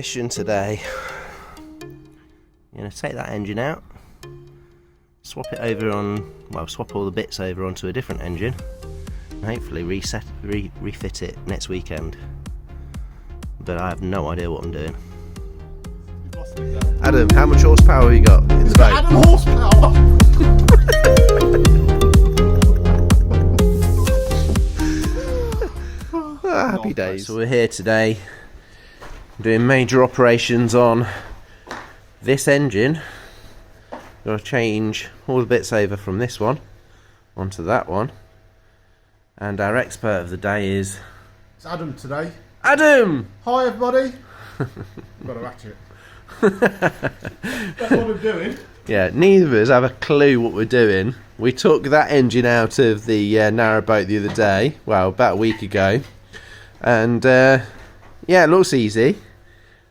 mission today. I'm going to take that engine out, swap it over on, well, swap all the bits over onto a different engine, and hopefully refit it next weekend. But I have no idea what I'm doing. Adam, how much horsepower have you got in the boat? Adam horsepower! Happy days. So we're here today doing major operations on this engine. Got to change all the bits over from this one onto that one. And our expert of the day is... It's Adam today. Adam! Hi everybody! Got a ratchet. That's what I'm doing. Yeah, neither of us have a clue what we're doing. We took that engine out of the Narrowboat the other day, well, about a week ago. And yeah, it looks easy,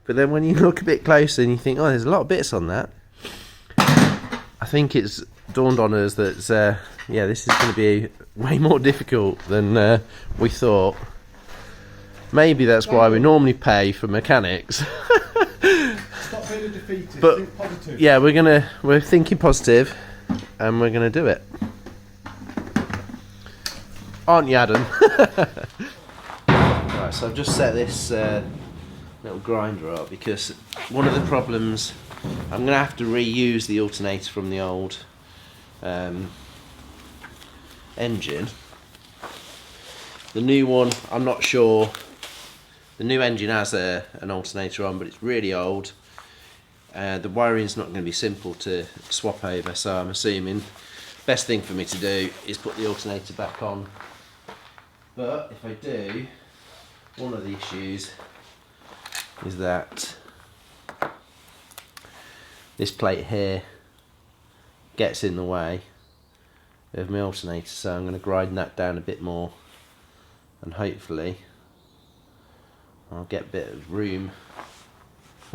but then when you look a bit closer and you think, oh, there's a lot of bits on that, I think it's dawned on us that yeah, this is going to be way more difficult than we thought. Maybe that's why we normally pay for mechanics. Stop feeling defeated. But think positive. yeah, we're thinking positive, and we're gonna do it, aren't you, Adam? Right, so I've just set this little grinder up because one of the problems, I'm going to have to reuse the alternator from the old engine. The new one, I'm not sure. The new engine has an alternator on, but it's really old. The wiring's not going to be simple to swap over, so I'm assuming best thing for me to do is put the alternator back on. But if I do, one of the issues is that this plate here gets in the way of my alternator, so I'm going to grind that down a bit more, and hopefully I'll get a bit of room. If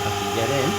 I can get in.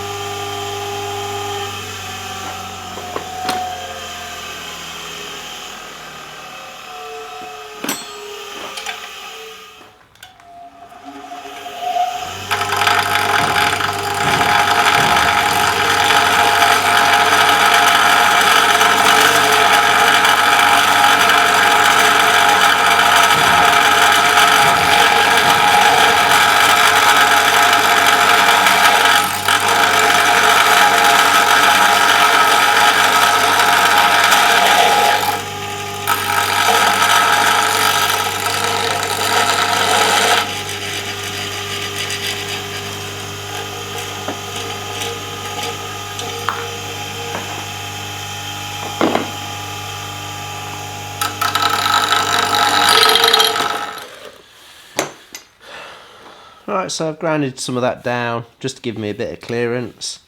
Right, so I've grounded some of that down just to give me a bit of clearance,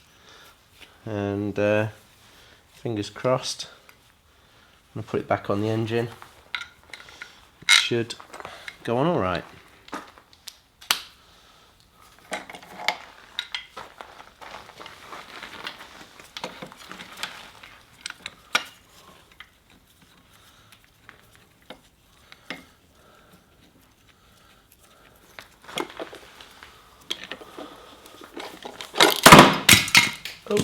and fingers crossed, I'm going to put it back on the engine. It should go on alright. Oh.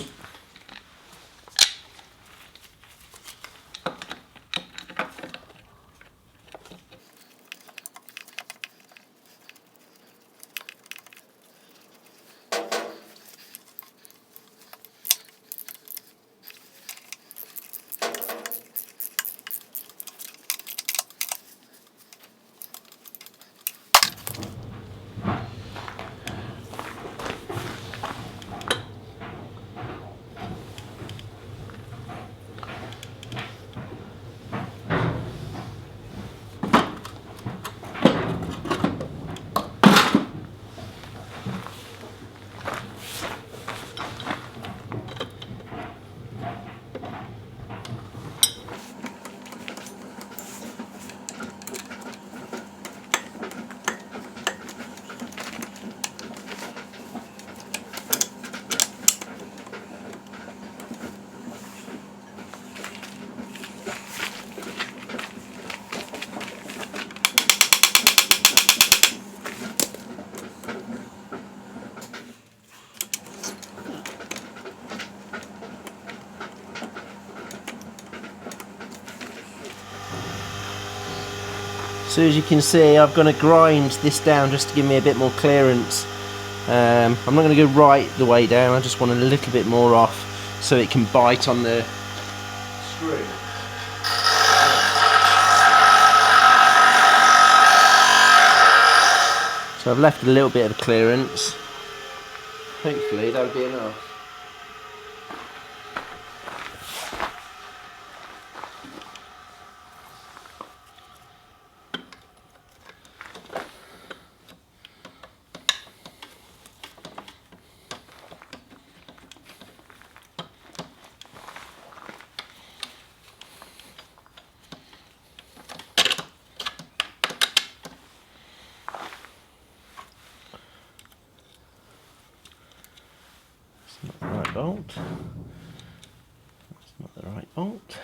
So as you can see, I'm going to grind this down just to give me a bit more clearance. I'm not going to go right the way down, I just want a little bit more off so it can bite on the screw. So I've left a little bit of clearance. Hopefully that'll be enough. Not the right bolt. That's not the right bolt.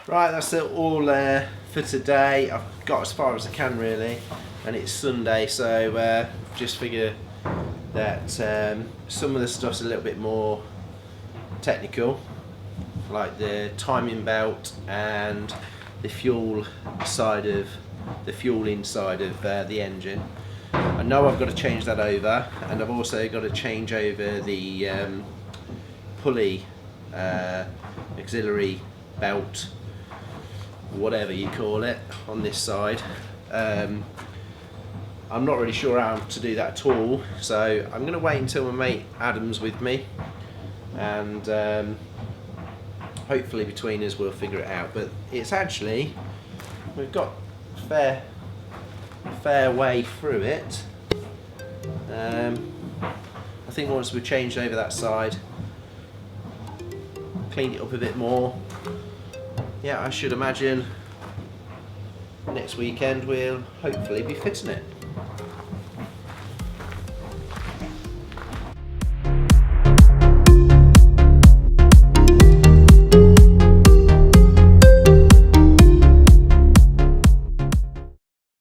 Right, that's it all for today. I've got as far as I can really, and it's Sunday, so just figure that some of the stuff's a little bit more technical, like the timing belt and the fuel side of the fuel inside of the engine. I know I've got to change that over, and I've also got to change over the pulley auxiliary belt, whatever you call it, on this side. I'm not really sure how to do that at all, so I'm going to wait until my mate Adam's with me, and hopefully between us we'll figure it out. But it's actually, we've got a fair way through it. I think once we've changed over that side, cleaned it up a bit more, yeah, I should imagine next weekend we'll hopefully be fitting it.